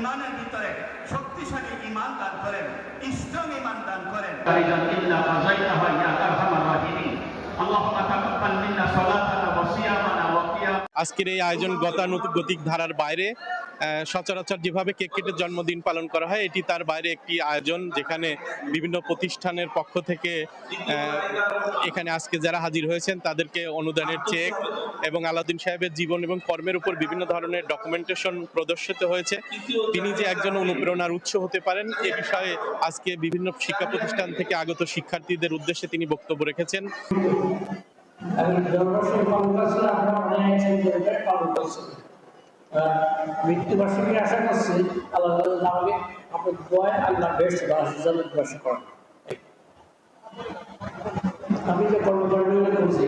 ইমানের ভিতরে শক্তিশালী ইমান দান করেন, স্ট্রং ইমান দান করেন। আজকের এই আয়োজন গতানুগতিক ধারার বাইরে, সচরাচর যেভাবে কেক কেটে জন্মদিন পালন করা হয় এটি তার বাইরে একটি আয়োজন, যেখানে বিভিন্ন প্রতিষ্ঠানের পক্ষ থেকে এখানে আজকে যারা হাজির হয়েছেন তাদেরকে অনুদানের চেক এবং আলাউদ্দিন সাহেবের জীবন এবং কর্মের উপর বিভিন্ন ধরনের ডকুমেন্টেশন প্রদর্শিত হয়েছে। তিনি যে একজন অনুপ্রেরণার উৎস হতে পারেন এ বিষয়ে আজকে বিভিন্ন শিক্ষা প্রতিষ্ঠান থেকে আগত শিক্ষার্থীদের উদ্দেশ্যে তিনি বক্তব্য রেখেছেন। মৃত্যুবার্ষিকী আশা করছি আল্লাহ আমাকে আপনার দোয়া আল্লাহ বেস্ট বার্ষিক করেন। আমি যে কর্মকর্মী করছি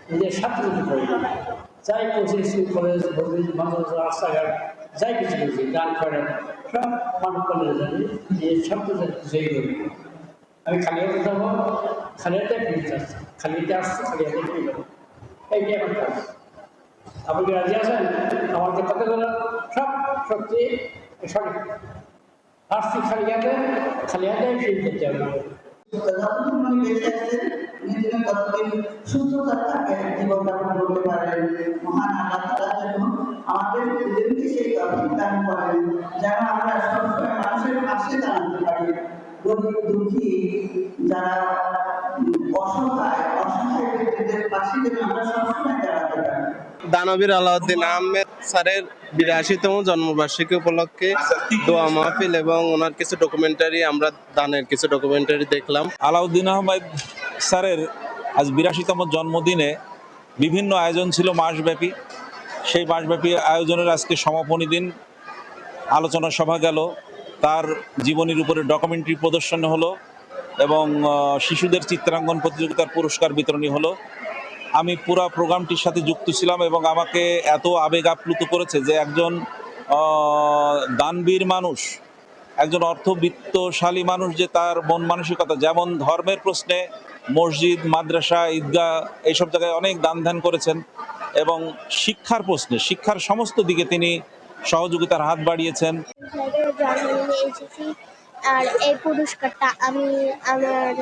নিজের ছাত্র করি, যাই করছি স্কুল কলেজ রাস্তাঘাট যাই কিছু করছি, গান করেন সব মানুষ কলেজে যাবে যে ছাত্র সেই করি। আমি খালিয়াতে যাবো, খালিয়াতে ফিরতে আসছি, খালিয়াতে আসছি, খালিয়াতে ফিরে যাবো, এইটা আমার কাজ। আপনি কি রাজি আছেন? আমার যে কথাগুলো সব সত্যি সঠিক। আসছি খালিয়াতে, খালিয়াতে ফিরে যেতে হবে। সুস্থতা থাকে, জীবন যাপন করতে পারেন। মহান আল্লাহ তাআলা যেন আমাদের সেই দান করেন, যেন আমরা সবসময় মানুষের পাশে দাঁড়াতে পারি। গরিব দুঃখী যারা অসহায় ব্যক্তিদের পাশে যেন আমরা সবসময় দাঁড়াতে পারি। দানবীর আলাউদ্দিন আহমেদ স্যারের ৮২তম জন্মবার্ষিকী উপলক্ষে দোয়া মাহফিল এবং ওনার কিছু ডকুমেন্টারি, আমরা দানের কিছু ডকুমেন্টারি দেখলাম। আলাউদ্দিন আহমেদ স্যারের আজ ৮২তম জন্মদিনে বিভিন্ন আয়োজন ছিল মাসব্যাপী। সেই মাসব্যাপী আয়োজনের আজকে সমাপনী দিন, আলোচনা সভা গেল, তার জীবনীর উপরে ডকুমেন্টারি প্রদর্শন হলো এবং শিশুদের চিত্রাঙ্কন প্রতিযোগিতার পুরস্কার বিতরণী হলো। আমি পুরা প্রোগ্রামটির সাথে যুক্ত ছিলাম এবং আমাকে এত আবেগ আপ্লুত করেছে যে একজন দানবীর মানুষ, একজন অর্থবিত্তশালী মানুষ, যে তার মন মানসিকতা, যেমন ধর্মের প্রশ্নে মসজিদ, মাদ্রাসা, ঈদগাহ এইসব জায়গায় অনেক দান ধ্যান করেছেন এবং শিক্ষার প্রশ্নে, শিক্ষার সমস্ত দিকে তিনি সহযোগিতার হাত বাড়িয়েছেন। আর এই পুরস্কারটা আমি আমার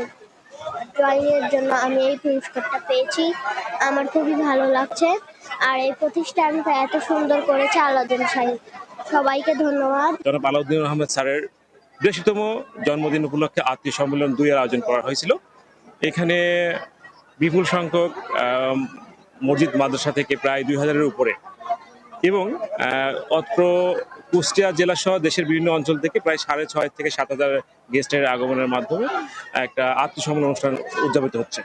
ড্রয়িংয়ের জন্য আমি এই পুরস্কারটা পেয়েছি, আমার খুবই ভালো লাগছে। আর এই প্রতিষ্ঠানটা এত সুন্দর করেছে আলাউদ্দিন সাহেব, সবাইকে ধন্যবাদ। জনাব আলাউদ্দিন আহমেদ স্যারের ৮২তম জন্মদিন উপলক্ষে আত্মীয় সম্মেলন ২ এর আয়োজন করা হয়েছিল। এখানে বিপুল সংখ্যক মসজিদ মাদ্রাসা থেকে প্রায় ২,০০০-এর উপরে এবং অত্র কুষ্টিয়া জেলা সহ দেশের বিভিন্ন অঞ্চল থেকে প্রায় ৬,৫০০ থেকে ৭,০০০ গেস্টের আগমনের মাধ্যমে একটা আত্মীয় সম্মেলন অনুষ্ঠান উদযাপিত হচ্ছে।